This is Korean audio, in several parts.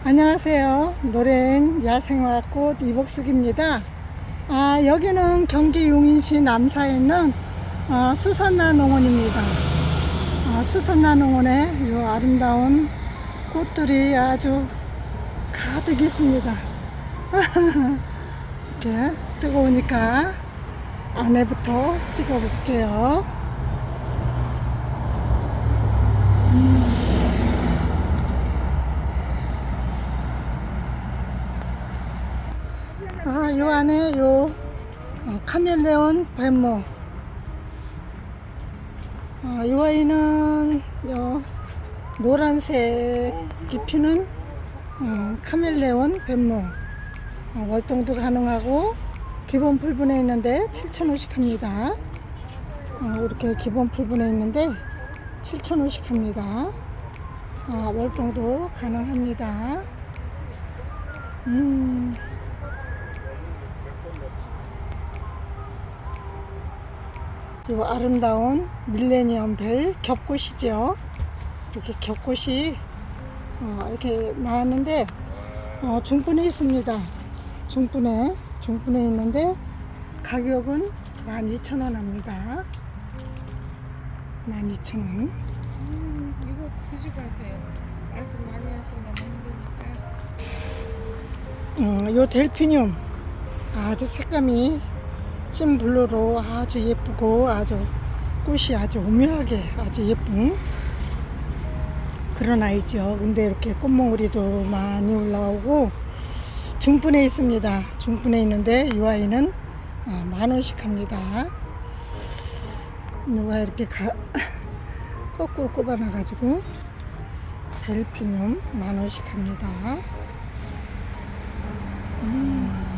안녕하세요. 노래인 야생화꽃 이복숙입니다. 여기는 경기 용인시 남사에 있는 수선나 농원입니다. 수선나 농원에 이 아름다운 꽃들이 아주 가득 있습니다. 이렇게 뜨거우니까 안에부터 찍어 볼게요. 요 안에 카멜레온 뱀모. 요 아이는 노란색이 피는 카멜레온 뱀모. 월동도 가능하고 기본 풀분에 있는데 7,000원씩 합니다. 이렇게 기본 풀분에 있는데 7,000원씩 합니다. 월동도 가능합니다. 이 아름다운 밀레니엄 벨 겹꽃이죠. 이렇게 겹꽃이 이렇게 나왔는데 중분에 있습니다. 중분에 있는데 가격은 12,000원 합니다. 12,000원. 이거 드시고 가세요. 말씀 많이 하시려면 힘드니까. 요 델피늄 아주 색감이 찐 블루로 아주 예쁘고 아주 꽃이 아주 오묘하게 아주 예쁜 그런 아이죠. 근데 이렇게 꽃몽우리도 많이 올라오고 중분에 있습니다. 중분에 있는데 이 아이는 10,000원씩 합니다. 누가 이렇게 거꾸로 꼽아놔 가지고 델피늄 10,000원씩 합니다.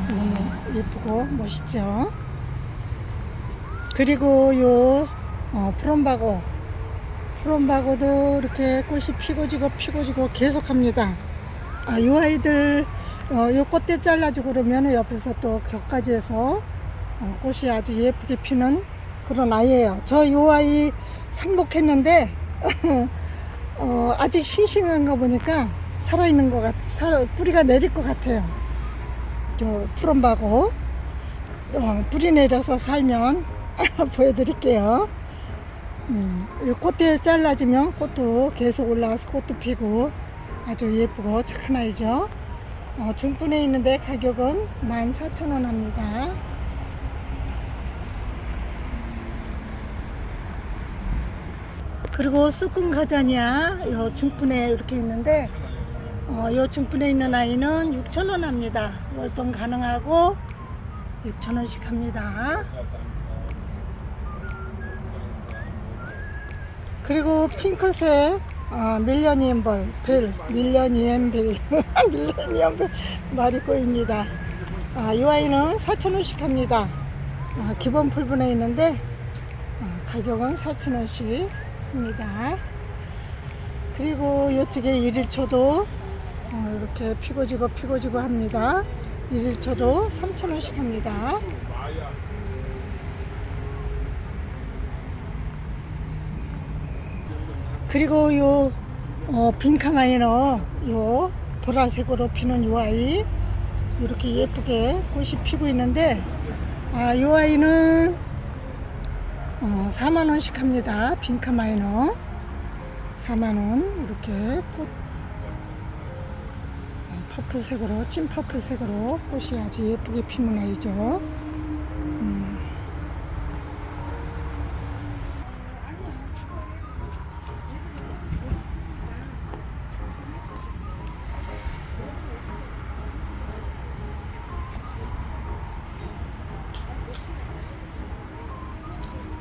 너무 예쁘고 멋있죠. 그리고 요 푸른바고도 이렇게 꽃이 피고 지고 계속 합니다. 요 아이들 요 꽃대 잘라주고 그러면 옆에서 또 격까지 해서 꽃이 아주 예쁘게 피는 그런 아이예요. 저 요 아이 삽목했는데 아직 싱싱한가 보니까 살아있는 것 뿌리가 내릴 것 같아요. 요 푸른바고 뿌리 내려서 살면 보여드릴게요. 이 꽃대 잘라주면 꽃도 계속 올라와서 꽃도 피고 아주 예쁘고 착한 아이죠. 중분에 있는데 가격은 14,000원 합니다. 그리고 수군 가자니아 요 중분에 이렇게 있는데 요 중분에 있는 아이는 6,000원 합니다. 월동 가능하고 6,000원씩 합니다. 그리고 핑크색 밀레니엄 벨 밀레니엄 벨 말이 꼬입니다. 이 아이는 4,000원씩 합니다. 기본 풀분에 있는데 가격은 4,000원씩 합니다. 그리고 이쪽에 1일초도 이렇게 피고 지고 합니다. 1일초도 3,000원씩 합니다. 그리고 요 빈카마이너 요 보라색으로 피는 요 아이 이렇게 예쁘게 꽃이 피고 있는데 요 아이는 4만원씩 합니다. 빈카마이너 4만원 이렇게 꽃 퍼플색으로 찐 퍼플색으로 꽃이 아주 예쁘게 피는 아이죠.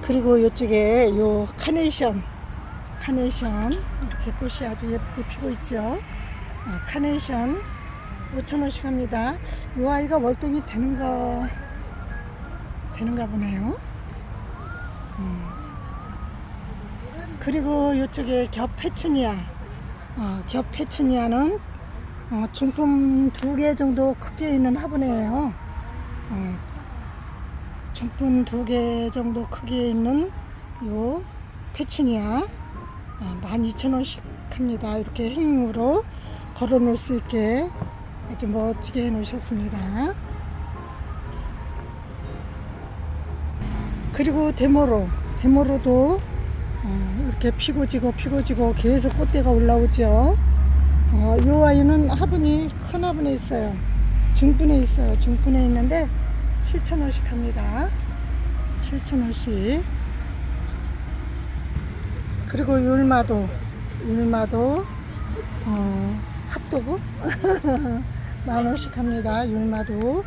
그리고 이쪽에 요 카네이션 이렇게 꽃이 아주 예쁘게 피고 있죠. 카네이션 5,000원씩 합니다. 요 아이가 월동이 되는가 보네요. 그리고 이쪽에 겹 페추니아는 중품 2개 정도 크기에 있는 화분이에요. 중분 2개 정도 크기에 있는 요 페추니아 12,000원씩 합니다. 이렇게 행으로 걸어 놓을 수 있게 아주 멋지게 해 놓으셨습니다. 그리고 데모로도 이렇게 피고 지고 계속 꽃대가 올라오죠. 이 아이는 화분이 큰 화분에 있어요. 중분에 있어요. 중분에 있는데 7,000원씩 합니다. 7,000원씩. 그리고 율마도 핫도그 10,000원씩 합니다. 율마도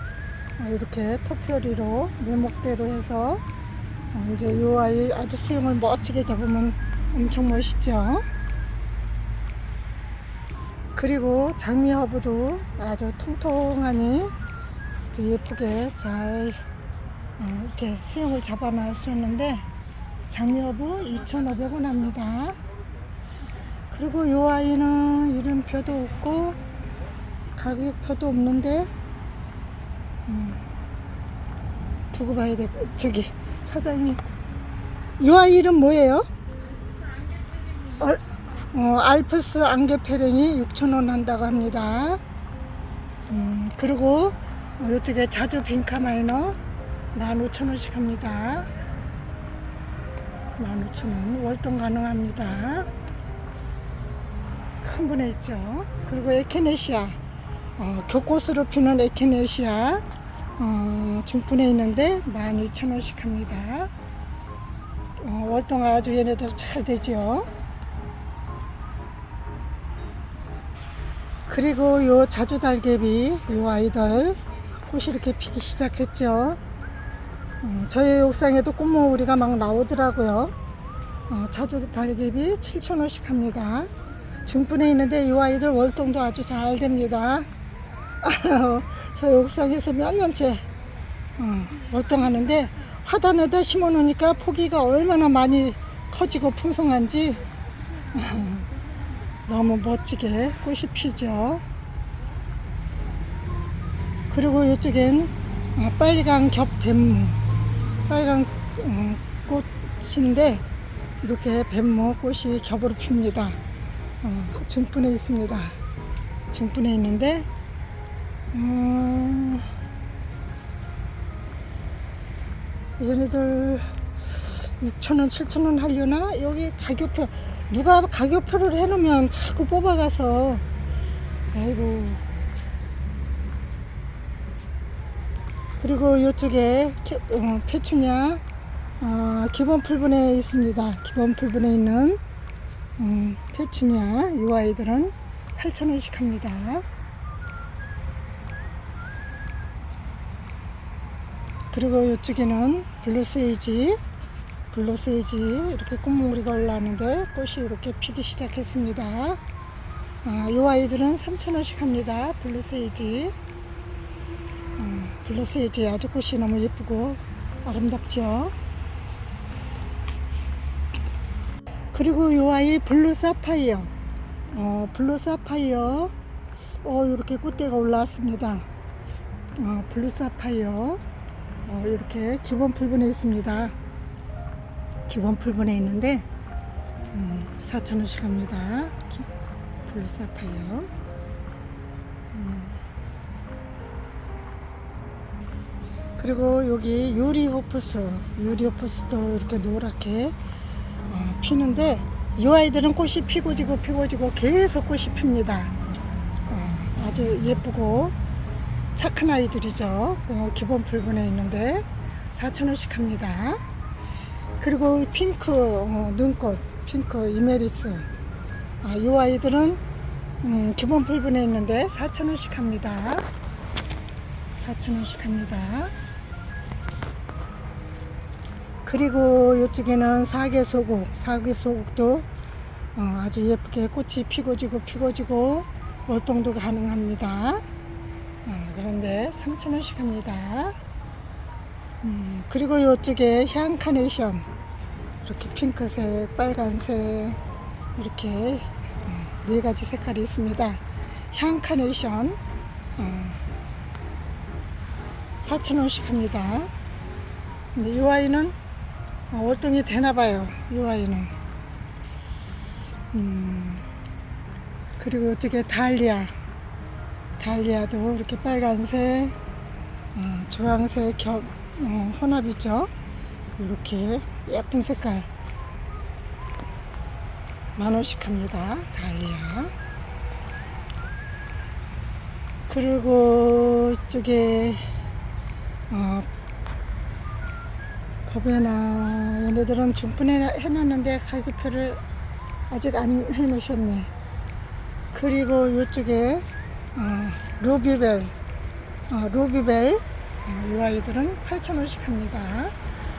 이렇게 토표리로 묘목대로 해서 이제 이 아이 아주 수영을 멋지게 잡으면 엄청 멋있죠. 그리고 장미허브도 아주 통통하니 아주 예쁘게 잘 이렇게 수영을 잡아놨었는데 장미허브 2,500원 합니다. 그리고 이 아이는 이름표도 없고 가격표도 없는데 두고 봐야 돼. 저기 사장님, 이 아이 이름 뭐예요? 알프스 안개페랭이 6,000원 한다고 합니다. 그리고 이쪽에 자주 빈카 마이너 15,000원씩 합니다. 15,000원 월동 가능합니다. 큰 분에 있죠. 그리고 에케네시아 교꽃으로 피는 에케네시아 중분에 있는데 12,000원씩 합니다. 월동 아주 얘네들 잘 되죠. 그리고 요 자주달개비 요 아이들 꽃이 이렇게 피기 시작했죠. 저희 옥상에도 꽃모우리가 막 나오더라고요. 자주달개비 7,000원씩 합니다. 중분에 있는데 이 아이들 월동도 아주 잘 됩니다. 저희 옥상에서 몇 년째 월동하는데 화단에다 심어 놓으니까 포기가 얼마나 많이 커지고 풍성한지 너무 멋지게 꽃이 피죠. 그리고 이쪽엔 빨강 겹뱀무, 빨강 꽃인데 이렇게 뱀무 꽃이 겹으로 핍니다. 중분에 있습니다. 중분에 있는데 얘네들 6,000원, 7,000원 하려나? 여기 가격표, 누가 가격표를 해놓으면 자꾸 뽑아가서, 아이고. 그리고 이쪽에 페추냐, 기본 풀분에 있습니다. 기본 풀분에 있는 페추냐, 이 아이들은 8,000원씩 합니다. 그리고 이쪽에는 블루세이지 이렇게 꽃무늬가 올라왔는데 꽃이 이렇게 피기 시작했습니다. 이 아이들은 3,000원씩 합니다. 블루세이지 아주 꽃이 너무 예쁘고 아름답죠. 그리고 이 아이 블루사파이어 이렇게 꽃대가 올라왔습니다. 블루사파이어 이렇게 기본 풀분에 있습니다. 기본 풀분에 있는데 4,000원씩 합니다. 블루사파이어. 그리고 여기 유리호프스도 이렇게 노랗게 피는데 이 아이들은 꽃이 피고 지고 계속 꽃이 핍니다. 아주 예쁘고 착한 아이들이죠. 기본 풀분에 있는데 4,000원씩 합니다. 그리고 핑크 눈꽃 핑크 이메리스 이 아이들은 기본 풀분에 있는데 4,000원씩 합니다. 4,000원씩 합니다. 그리고 이쪽에는 사계소국도 아주 예쁘게 꽃이 피고 지고 월동도 가능합니다. 그런데 3,000원씩 합니다. 그리고 이쪽에 향카네이션 이렇게 핑크색, 빨간색 이렇게 4가지 색깔이 있습니다. 향카네이션 4,000원씩 합니다. 근데 이 아이는 월동이 되나봐요. 이 아이는 그리고 이쪽에 달리아도 이렇게 빨간색, 주황색 혼합이죠. 이렇게 예쁜 색깔 10,000원씩 합니다. 달리아. 그리고 이쪽에 법에나 얘네들은 중분해 해놨는데 가격표를 아직 안 해놓으셨네. 그리고 이쪽에 루비벨 이 아이들은 8,000원씩 합니다.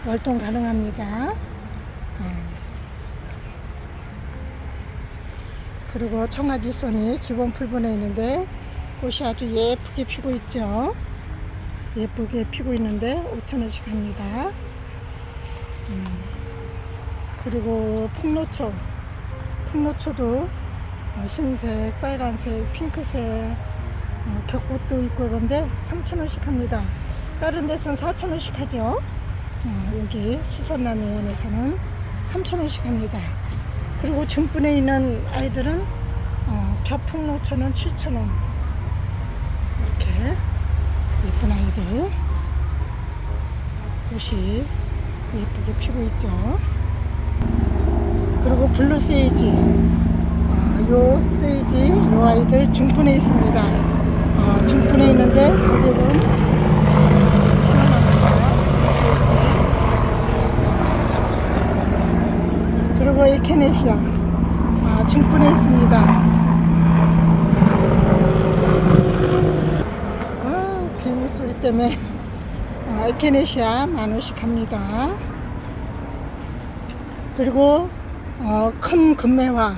월동 가능합니다. 그리고 청아지손이 기본 풀분에 있는데 꽃이 아주 예쁘게 피고 있죠. 예쁘게 피고 있는데 5,000원씩 합니다. 그리고 풍노초도 흰색, 빨간색, 핑크색 격꽃도 있고 그런데 3,000원씩 합니다. 다른 데서는 4,000원씩 하죠. 여기 수산나무원에서는 3,000원씩 합니다. 그리고 중분에 있는 아이들은 겹풍노초는 7,000원. 이렇게 예쁜 아이들 꽃이 예쁘게 피고 있죠. 그리고 블루 세이지, 요 세이지 요 아이들 중분에 있습니다. 중분에 있는데 가격은 7,000원 합니다. 세이지. 그리고 에케네시아 중분에 있습니다. 괜히 소리 때문에 에케네시아 10,000원씩 합니다. 그리고 큰 금매화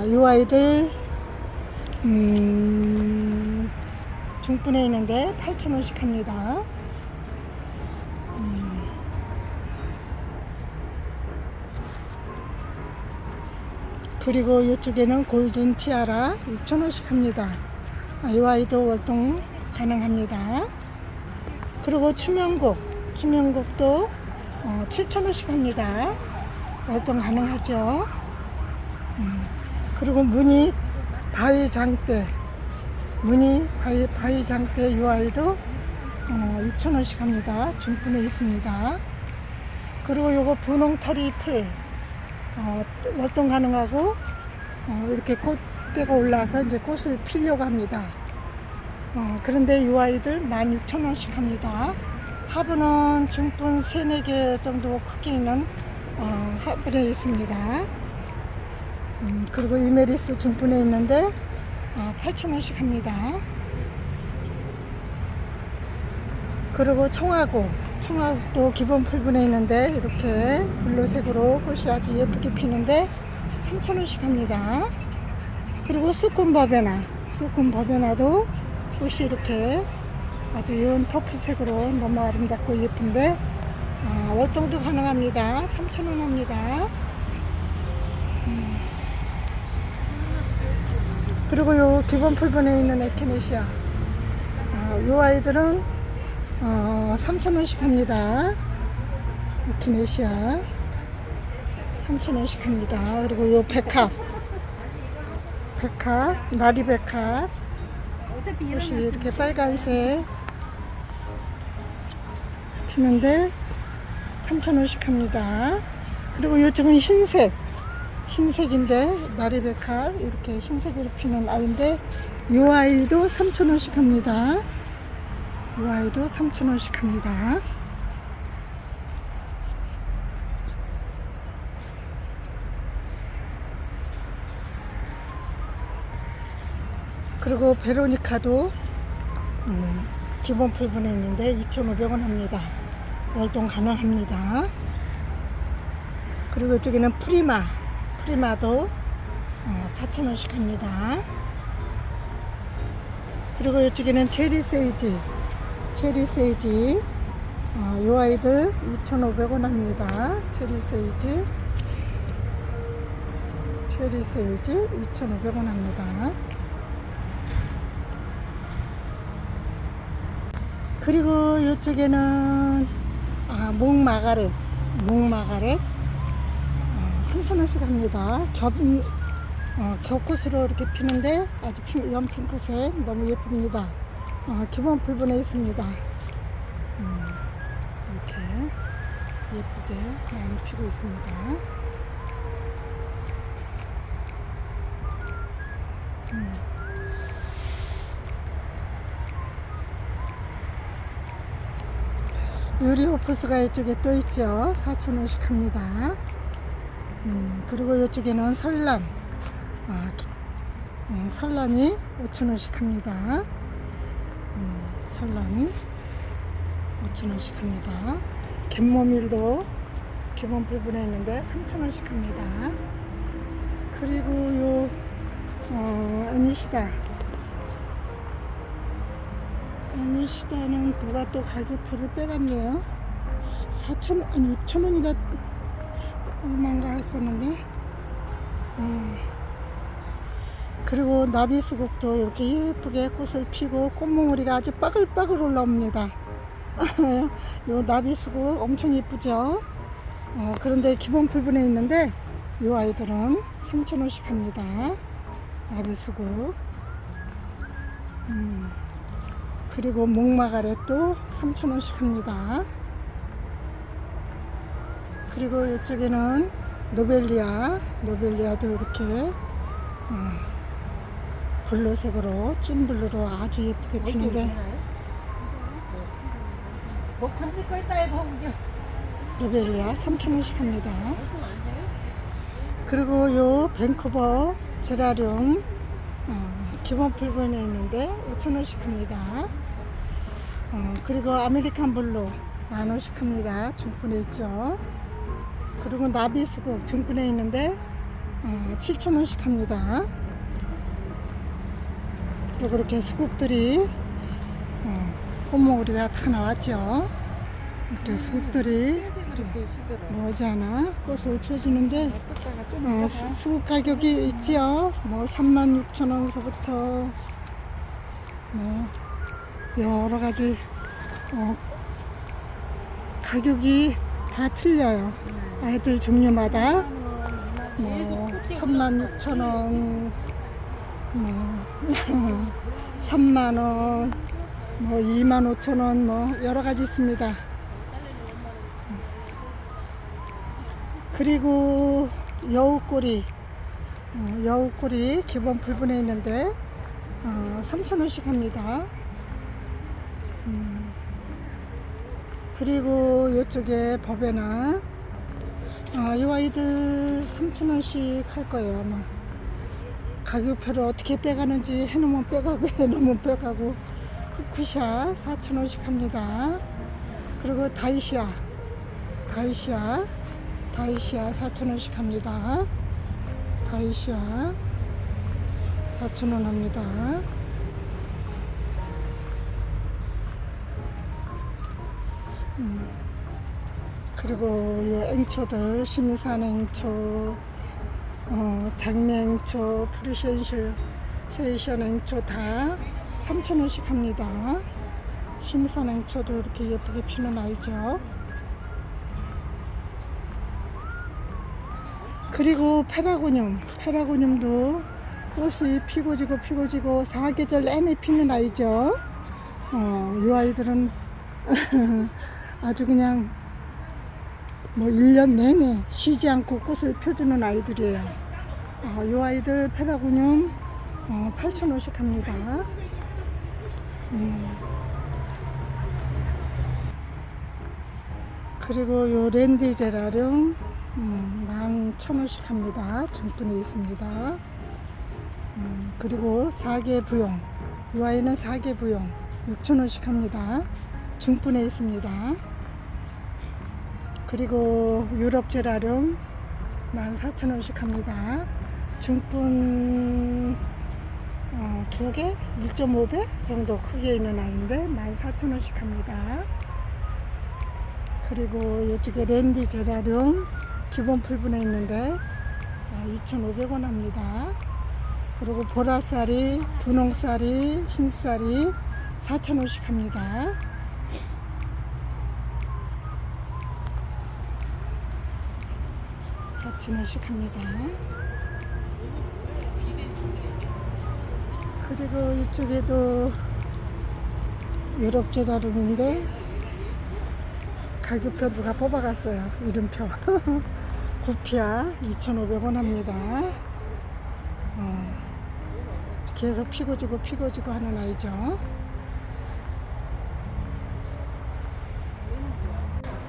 이 아이들 중분에 있는데 8,000원씩 합니다. 그리고 이쪽에는 골든 티아라 6,000원씩 합니다. 이 아이도 월동 가능합니다. 그리고 추명국도 7,000원씩 합니다. 월동 가능하죠. 그리고 무늬 바위장대 이 아이도 6,000원씩 합니다. 중분에 있습니다. 그리고 요거 분홍털이 풀 월동 가능하고 이렇게 꽃대가 올라서 이제 꽃을 피려고 합니다. 그런데 이 아이들 16,000원씩 합니다. 화분은 중분 3-4개 정도 크기 있는 화분에 있습니다. 그리고 이메리스 중분에 있는데 8,000원씩 합니다. 그리고 청화국도 기본 풀분에 있는데 이렇게 블루색으로 꽃이 아주 예쁘게 피는데 3,000원씩 합니다. 그리고 수꾼 버베나도 꽃이 이렇게 아주 이런 퍼플색으로 너무 아름답고 예쁜데 월동도 가능합니다. 3,000원 합니다. 그리고 요 기본 풀분에 있는 에케네시아 요 아이들은 3,000원씩 합니다. 에케네시아 3,000원씩 합니다. 그리고 요 나리백합 꽃이 이렇게 빨간색 피는데 3,000원씩 합니다. 그리고 이쪽은 흰색인데 나리백합 이렇게 흰색으로 피는 아이인데 이 아이도 3,000원씩 합니다. 이 아이도 3,000원씩 합니다. 그리고 베로니카도 기본 풀분에 있는데 2,500원 합니다. 월동 가능합니다. 그리고 이쪽에는 프리마도 4,000원씩 합니다. 그리고 이쪽에는 체리세이지 이 아이들 2,500원 합니다. 체리세이지 2,500원 합니다. 그리고 이쪽에는 목마가렛 3,000원씩 합니다. 겹꽃으로 이렇게 피는데 아주 연핑크색 너무 예쁩니다. 기본 풀분에 있습니다. 이렇게 예쁘게 많이 피고 있습니다. 유리호프스가 이쪽에 또 있죠. 4,000원씩 합니다. 그리고 이쪽에는 설란. 설란이 5,000원씩 합니다. 설란 5,000원씩 합니다. 갯모밀도 기본 불분에 있는데 3,000원씩 합니다. 그리고 애니시다는 누가 또 가격표를 빼갔네요. 6,000원인가 얼마인가 했었는데. 그리고 나비수국도 이렇게 예쁘게 꽃을 피고 꽃몽우리가 아주 빠글빠글 올라옵니다. 요 나비수국 엄청 예쁘죠. 그런데 기본 풀분에 있는데 요 아이들은 3,000원씩 합니다. 나비수국. 그리고 목마가렛도 3,000원씩 합니다. 그리고 이쪽에는 노벨리아도 이렇게 블루색으로 찐블루로 아주 예쁘게 피는데 노벨리아 3,000원씩 합니다. 그리고 요 밴쿠버 제라늄 기본 풀분에 있는데 5,000원씩 합니다. 그리고 아메리칸 블루 10,000원씩 합니다. 중분에 있죠. 그리고 나비수국 중분에 있는데 7,000원씩 합니다. 그리고 이렇게 수국들이 꽃몽우리가 다 나왔죠. 이렇게 수국들이 머지않아 꽃을 펴주는데 수국 가격이 있지요. 뭐 36,000원서부터 뭐 여러 가지 가격이 다 틀려요. 아이들 종류마다 뭐 36,000원, 뭐 3만원, 뭐 25,000원, 뭐 여러 가지 있습니다. 그리고 여우꼬리 기본 풀분에 있는데 3,000원씩 합니다. 그리고 이쪽에 버베나 이 아이들 3,000원씩 할 거예요. 아마 가격표를 어떻게 빼가는지 해놓으면 빼가고 해놓으면 빼가고. 후쿠샤 4,000원씩 합니다. 그리고 다이시아 4,000원씩 합니다. 다이시아 4,000원 합니다. 그리고 이 앵초들 시미산 앵초, 장미앵초, 프리센션 앵초 다 3,000원씩 합니다. 시미산 앵초도 이렇게 예쁘게 피는 아이죠. 그리고 페라고늄도 꽃이 피고 지고 사계절 내내 피는 아이죠. 이 아이들은 아주 그냥 뭐 1년 내내 쉬지 않고 꽃을 펴주는 아이들이에요. 이 아이들 페라고늄 8,000원씩 합니다. 그리고 요 랜디제라륨 11,000원씩 합니다. 중분에 있습니다. 그리고 사계부용, 이 아이는 사계부용 6,000원씩 합니다. 중분에 있습니다. 그리고 유럽 제라륨 14,000원씩 합니다. 중분 2개, 1.5배 정도 크기에 있는 아이인데 14,000원씩 합니다. 그리고 이쪽에 랜디 제라륨 기본 풀분에 있는데 2,500원 합니다. 그리고 보라쌀이, 분홍쌀이, 흰쌀이 4,000원씩 합니다. 4,000원씩 합니다. 그리고 이쪽에도 유럽 제라늄인데 가격표 누가 뽑아갔어요. 이름표. 구피아 2,500원 합니다. 계속 피고 지고 하는 아이죠.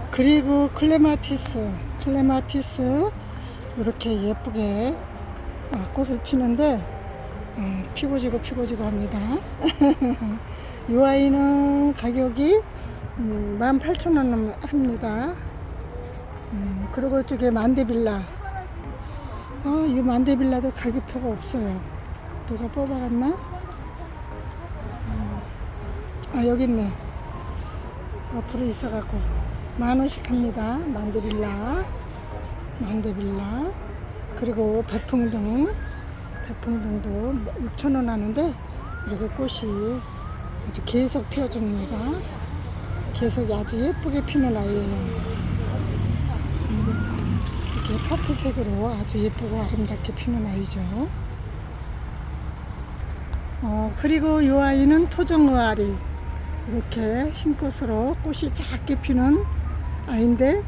그리고 클레마티스 이렇게 예쁘게 꽃을 피는데 피고 지고 합니다. 이 아이는 가격이 18,000원 합니다. 그리고 이쪽에 만데빌라. 이 만데빌라도 가격표가 없어요. 누가 뽑아갔나? 여기 있네. 앞으로 있어갖고 10,000원씩 합니다. 만데빌라. 그리고 배풍등도 6,000원 하는데 이렇게 꽃이 아주 계속 피어줍니다. 계속 아주 예쁘게 피는 아이예요. 이렇게 퍼플색으로 아주 예쁘고 아름답게 피는 아이죠. 그리고 이 아이는 토종의아리. 이렇게 흰꽃으로 꽃이 작게 피는 아이인데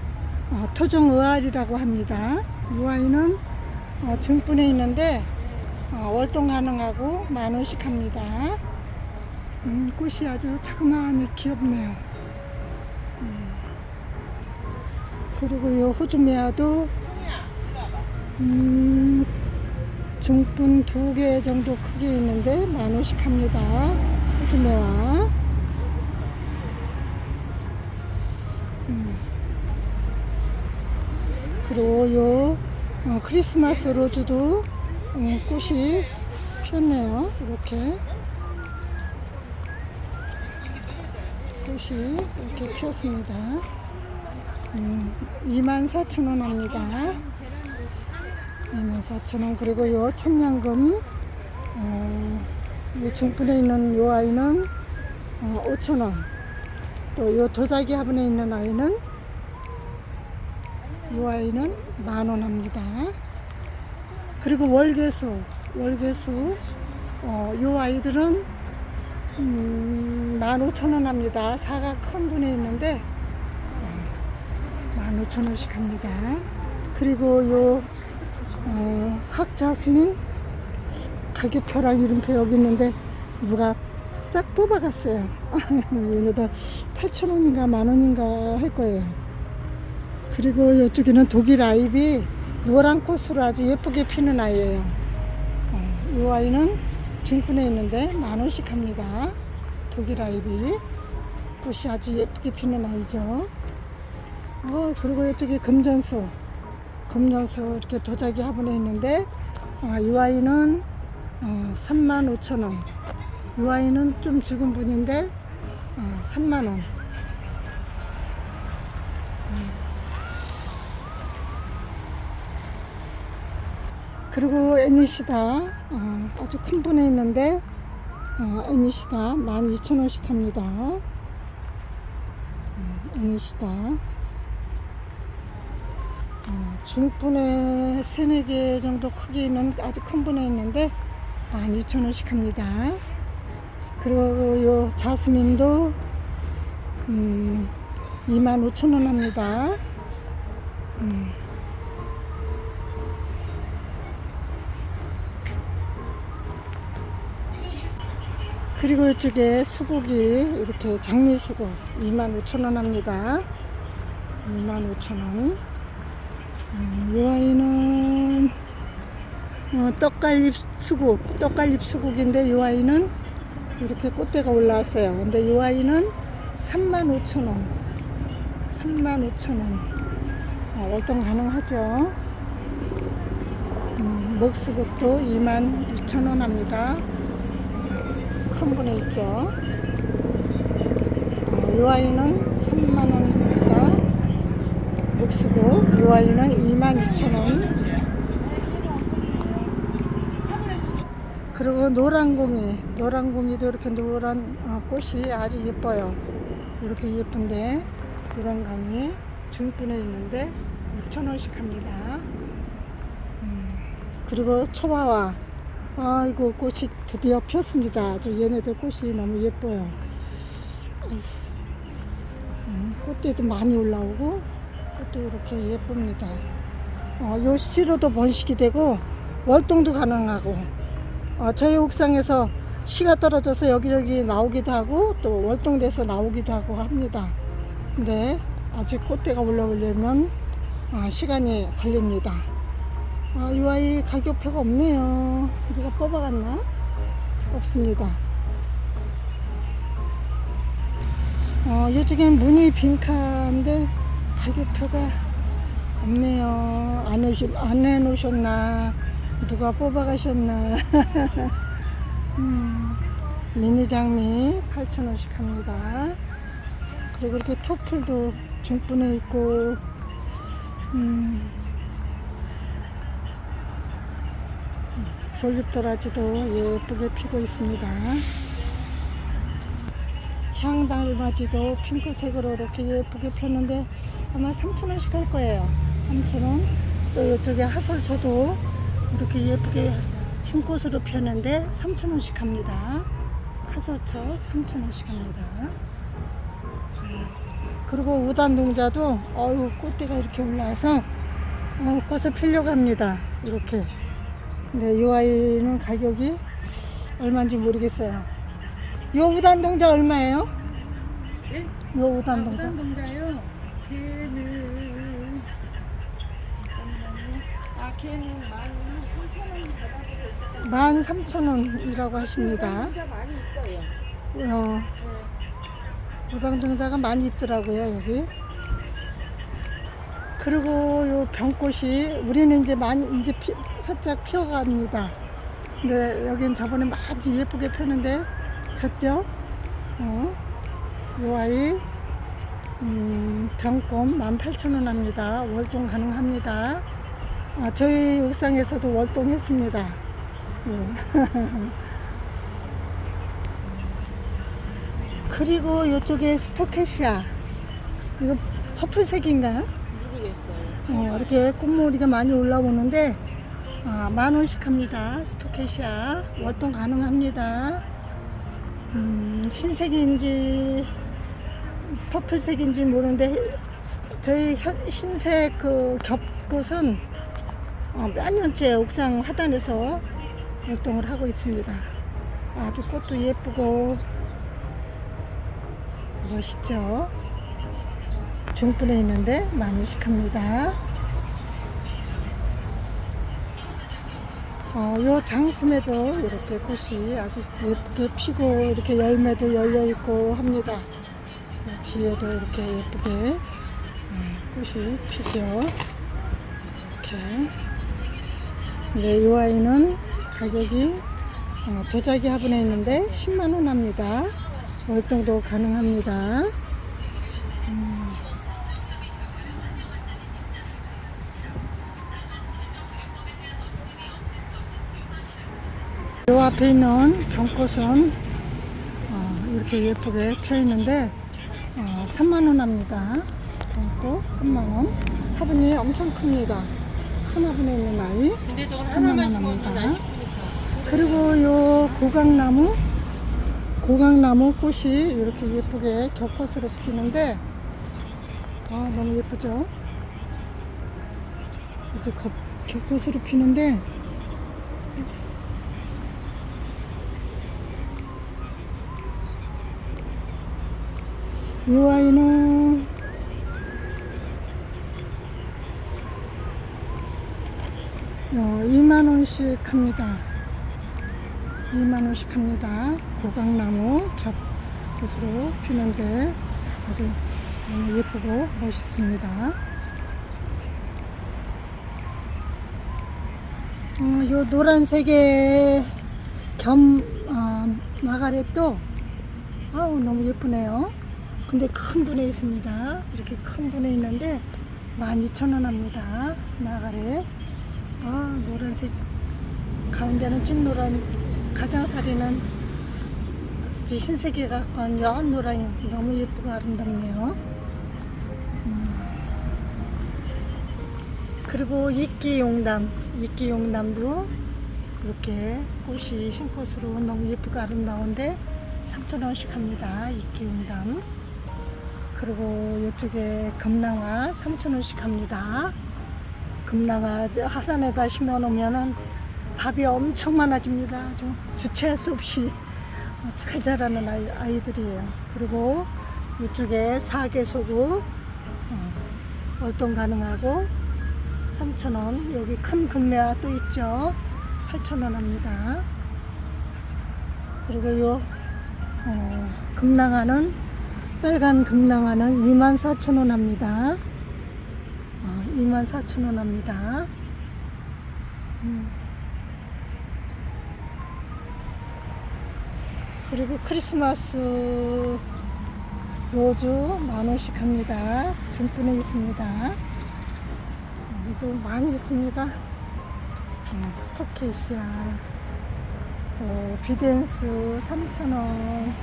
토종의아리라고 합니다. 이 아이는 중분에 있는데 월동 가능하고 10,000원씩 합니다. 꽃이 아주 자그마하니 귀엽네요. 그리고 이 호주메아도 중분 2개 정도 크기 있는데 10,000원씩 합니다. 호주메아. 그리고 요 크리스마스 로즈도 꽃이 피었네요. 이렇게 꽃이 이렇게 피었습니다. 24,000원 합니다. 24,000원. 그리고 요 천냥금 요 중분에 있는 요 아이는 5,000원. 또 요 도자기 화분에 있는 아이는 요 아이는 10,000원 합니다. 그리고 월계수 요 아이들은 15,000원 합니다. 사과 큰 분에 있는데 15,000원씩 합니다. 그리고 요 학자스민 가격표랑 이름표 여기 있는데 누가 싹 뽑아갔어요. 얘네들 8,000원인가 10,000원인가 할 거예요. 그리고 이쪽에는 독일 아이비 노란 꽃으로 아주 예쁘게 피는 아이예요. 이 아이는 중분에 있는데 10,000원씩 합니다. 독일 아이비 꽃이 아주 예쁘게 피는 아이죠. 그리고 이쪽에 금전수 이렇게 도자기 화분에 있는데 이 아이는 35,000원. 이 아이는 좀 적은 분인데 30,000원. 그리고 애니시다 아주 큰 분에 있는데 애니시다 12,000원씩 합니다. 애니시다 중분에 3-4개 정도 크기 있는 아주 큰 분에 있는데 12,000원씩 합니다. 그리고 요 자스민도 25,000원 합니다. 그리고 이쪽에 수국이 이렇게 장미수국 25,000원 합니다. 25,000원. 이 아이는 떡갈잎 수국인데 이 아이는 이렇게 꽃대가 올라왔어요. 근데 이 아이는 35,000원. 35,000원. 월동 가능하죠. 목수국도 22,000원 합니다. 큰 분에 있죠. 이 아이는 30,000원입니다. 목수국. 이 아이는 22,000원. 그리고 노란공이도 이렇게 노란 꽃이 아주 예뻐요. 이렇게 예쁜데 노란감이 중분에 있는데 6,000원씩 합니다. 그리고 초화화. 아이고, 꽃이 드디어 폈습니다. 얘네들 꽃이 너무 예뻐요. 아이고, 꽃대도 많이 올라오고 꽃도 이렇게 예쁩니다. 요 씨로도 번식이 되고 월동도 가능하고, 저희 옥상에서 씨가 떨어져서 여기저기 나오기도 하고 또 월동돼서 나오기도 하고 합니다. 근데 아직 꽃대가 올라오려면 시간이 걸립니다. 이 아이 가격표가 없네요. 누가 뽑아갔나? 없습니다. 이쪽엔 무늬 빈카인데 가격표가 없네요. 안 해놓으셨나? 누가 뽑아가셨나? 미니 장미 8,000원씩 합니다. 그리고 이렇게 토플도 중분에 있고, 솔잎도라지도 예쁘게 피고 있습니다. 향달맞이도 핑크색으로 이렇게 예쁘게 폈는데 아마 3,000원씩 할 거예요. 3,000원. 또 이쪽에 하솔초도 이렇게 예쁘게 흰꽃으로 폈는데 3,000원씩 합니다. 하솔초 3,000원씩 합니다. 그리고 우단동자도 꽃대가 이렇게 올라와서 꽃을 피려고 합니다. 이렇게. 근데 이 아이는 가격이 얼마인지 모르겠어요. 요 우단동자 얼마예요? 네? 요 우단동자. 우단동자요? 걔는 걔는 13,000원입니다. 13,000원이라고 하십니다. 우단동자 많이 있어요. 네. 우단동자가 많이 있더라고요, 여기. 그리고 요 병꽃이 우리는 이제 활짝 피어갑니다. 근데 여긴 저번에 많이 예쁘게 폈는데 졌죠? 요 아이 병꽃 18,000원 합니다. 월동 가능합니다. 저희 옥상에서도 월동했습니다. 그리고 이쪽에 스토케시아, 이거 퍼플색인가? 모르겠어요. 이렇게 꽃무늬가 많이 올라오는데 10,000원씩 합니다. 스토케시아 월동 가능합니다. 흰색인지 퍼플색인지 모르는데 저희 흰색 그 겹꽃은 몇 년째 옥상 하단에서 활동을 하고 있습니다. 아주 꽃도 예쁘고 멋있죠. 중분에 있는데 10,000원씩 합니다. 요 장수매도 이렇게 꽃이 아주 예쁘게 피고 이렇게 열매도 열려 있고 합니다. 뒤에도 이렇게 예쁘게 꽃이 피죠. 이렇게. 네, 이 아이는 가격이 도자기 화분에 있는데 100,000원 합니다. 월동도 가능합니다. 요 앞에 있는 병꽃은 이렇게 예쁘게 펴 있는데 30,000원 합니다. 병꽃 30,000원. 화분이 엄청 큽니다. 한 화분에 있는 아이 근데 저건 30,000원 하나만 심어도 합니다. 난 그리고 요 고강나무 꽃이 이렇게 예쁘게 겹꽃으로 피는데 너무 예쁘죠? 이렇게 겹꽃으로 피는데 이 아이는 20,000원씩 합니다. 20,000원씩 합니다. 고강나무 겹꽃으로 피는데 아주 너무 예쁘고 멋있습니다. 요 노란색의 마가렛도 너무 예쁘네요. 근데 큰 분에 있습니다. 이렇게 큰 분에 있는데 12,000원 합니다. 마가렛. 노란색 가운데는 찐노란, 가장사리는 흰색에 가까운 연한 노란, 너무 예쁘고 아름답네요. 그리고 이끼용담도 이렇게 꽃이 흰꽃으로 너무 예쁘고 아름다운데 3,000원씩 합니다. 이끼용담. 그리고 이쪽에 금낭화 3,000원씩 합니다. 금낭화 화산에다 심어놓으면은 밥이 엄청 많아집니다. 아주 주체할 수 없이 잘 자라는 아이들이에요. 그리고 이쪽에 사계소구 월동 가능하고 3,000원. 여기 큰 금매화 또 있죠. 8,000원 합니다. 그리고 요 금낭화는 빨간 금낭화는 24,000원 합니다. 24,000원 합니다. 그리고 크리스마스 로즈 10,000원씩 합니다. 중분에 있습니다. 여기도 많이 있습니다. 스토케이시아, 또 비덴스 3,000원,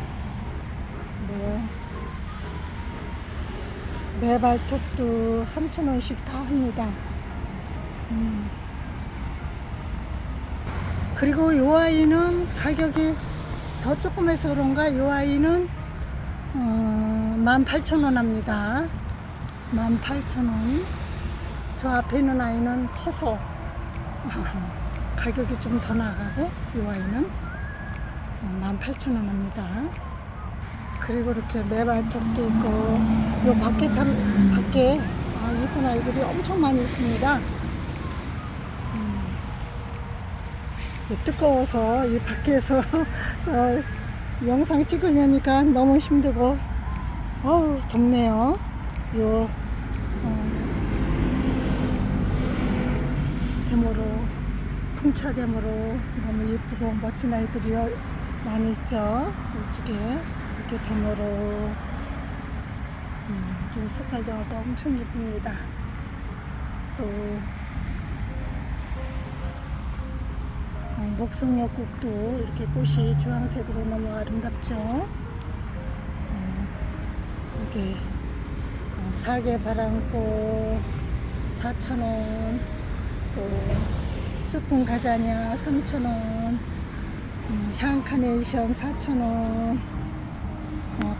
메발톱도 3,000원씩 다 합니다. 그리고 요 아이는 가격이 더 조금해서 그런가 요 아이는 18,000원 합니다. 18,000원. 저 앞에 있는 아이는 커서 가격이 좀 더 나가고 요 아이는 18,000원 합니다. 그리고 이렇게 메발톱도 있고 요 밖에 예쁜 아이들이 엄청 많이 있습니다. 뜨거워서 이 밖에서 영상 찍으려니까 너무 힘들고 덥네요. 요 데모로 풍차데모로 너무 예쁘고 멋진 아이들이 많이 있죠. 이쪽에 이렇게 데모로 이 색깔도 아주 엄청 예쁩니다. 또 목송역국도 이렇게 꽃이 주황색으로 너무 아름답죠. 이게 사계 바람꽃 4,000원, 또 쑥군 가자냐 3,000원, 향카네이션 4,000원,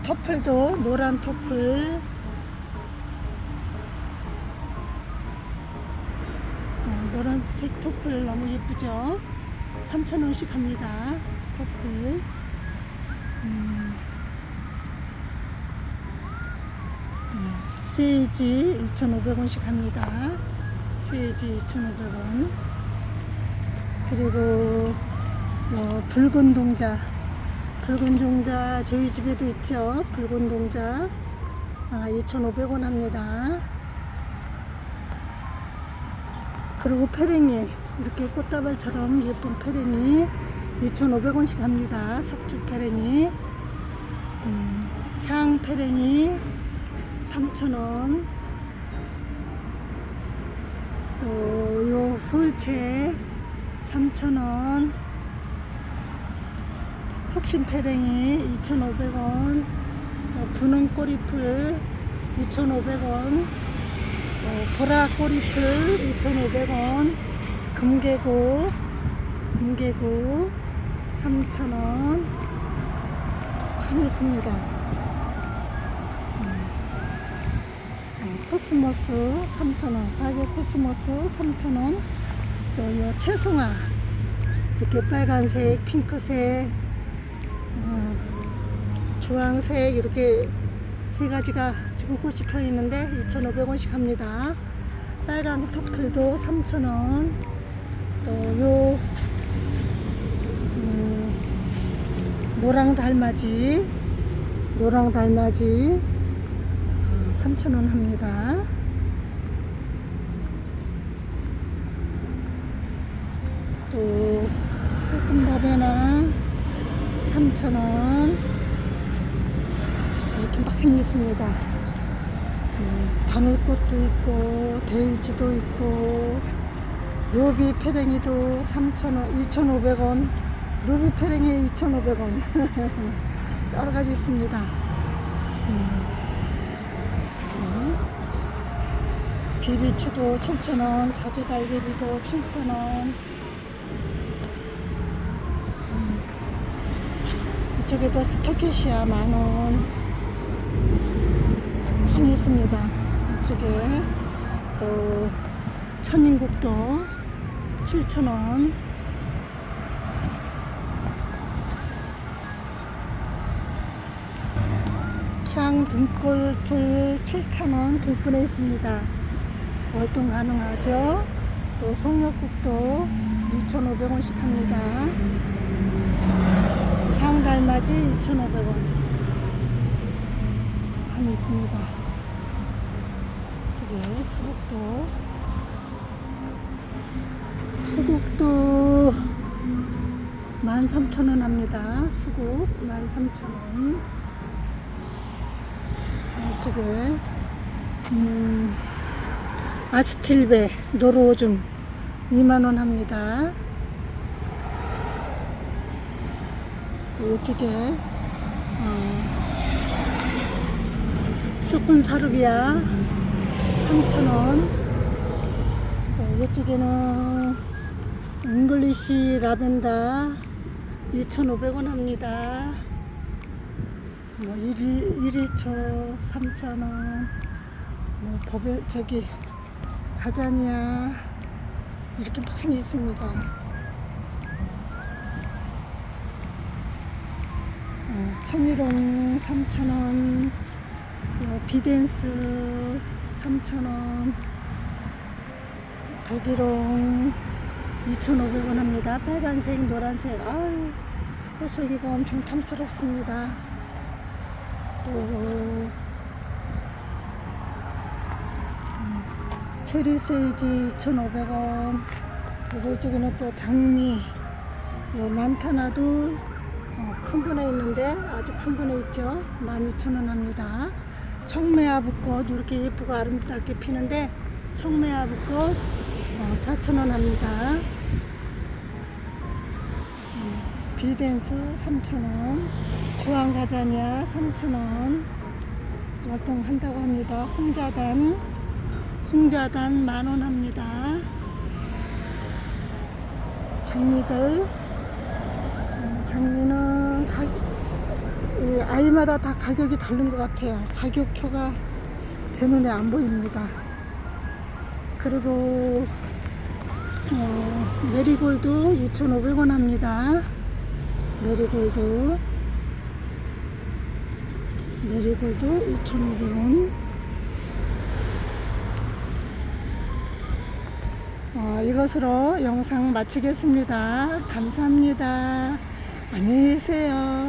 토플도 노란 토플, 노란색 토플 너무 예쁘죠. 3,000원씩 합니다. 토플. 세이지 2,500원씩 합니다. 세이지 2,500원. 그리고 붉은 동자 저희 집에도 있죠. 붉은 동자 2,500원 합니다. 그리고 페랭이 이렇게 꽃다발처럼 예쁜 페랭이 2,500원씩 합니다. 석주 페랭이, 향 페랭이 3,000원. 또 요 솔채 3,000원. 혁신 페랭이 2,500원. 분홍 꼬리풀 2,500원. 보라 꼬리풀 2,500원. 금계고 3,000원. 많이 있습니다. 코스모스 3,000원. 사계 코스모스 3,000원. 또 요 채송화 이렇게 빨간색, 핑크색, 주황색 이렇게 세 가지가 지금 꽃이 펴 있는데 2,500원씩 합니다. 빨간 토플도 3,000원. 또 요 노랑 달맞이 3,000원 합니다. 또 쑥금바베나 3,000원. 이렇게 많이 있습니다. 바늘꽃도 있고 데이지도 있고 루비 페랭이도 3,000원, 2,500원. 루비 페랭이 2,500원. 여러 가지 있습니다. 비비추도 7,000원, 자주달개비도 7,000원. 이쪽에도 스토키시아 만원 많이 있습니다. 이쪽에 또 천인국도 7,000원. 향 등골풀 7,000원 중분에 있습니다. 월동 가능하죠. 또 송역국도 2,500원씩 합니다. 향달맞이 2,500원 많이 있습니다. 이쪽에 수국도 13,000원 합니다. 수국 13,000원. 이쪽에 아스틸베 노루오줌 2만원 합니다. 또 이쪽에 수꾼 사르비아 3,000원. 또 이쪽에는 잉글리시 라벤더 2,500원 합니다. 뭐 1일초 3,000원. 뭐 저기 가자니아 이렇게 많이 있습니다. 천일홍 3,000원, 비덴스 3,000원, 독일홍 2,500원 합니다. 빨간색, 노란색. 아유, 꽃송이가 엄청 탐스럽습니다. 또 체리 세이지 2,500원. 그리고 이쪽에는 또 장미, 난타나도 큰 분에 있는데 아주 큰 분에 있죠. 12,000원 합니다. 청매화붓꽃 이렇게 예쁘고 아름답게 피는데 청매화붓꽃 4,000원 합니다. 비덴스 3,000원, 주황가자니아 3,000원 활동한다고 합니다. 홍자단 만원 합니다. 장미는 아이마다 다 가격이 다른 것 같아요. 가격표가 제 눈에 안 보입니다. 그리고 메리골드 2,500원 합니다. 메리골드 2,500원. 이것으로 영상 마치겠습니다. 감사합니다. 안녕히 계세요.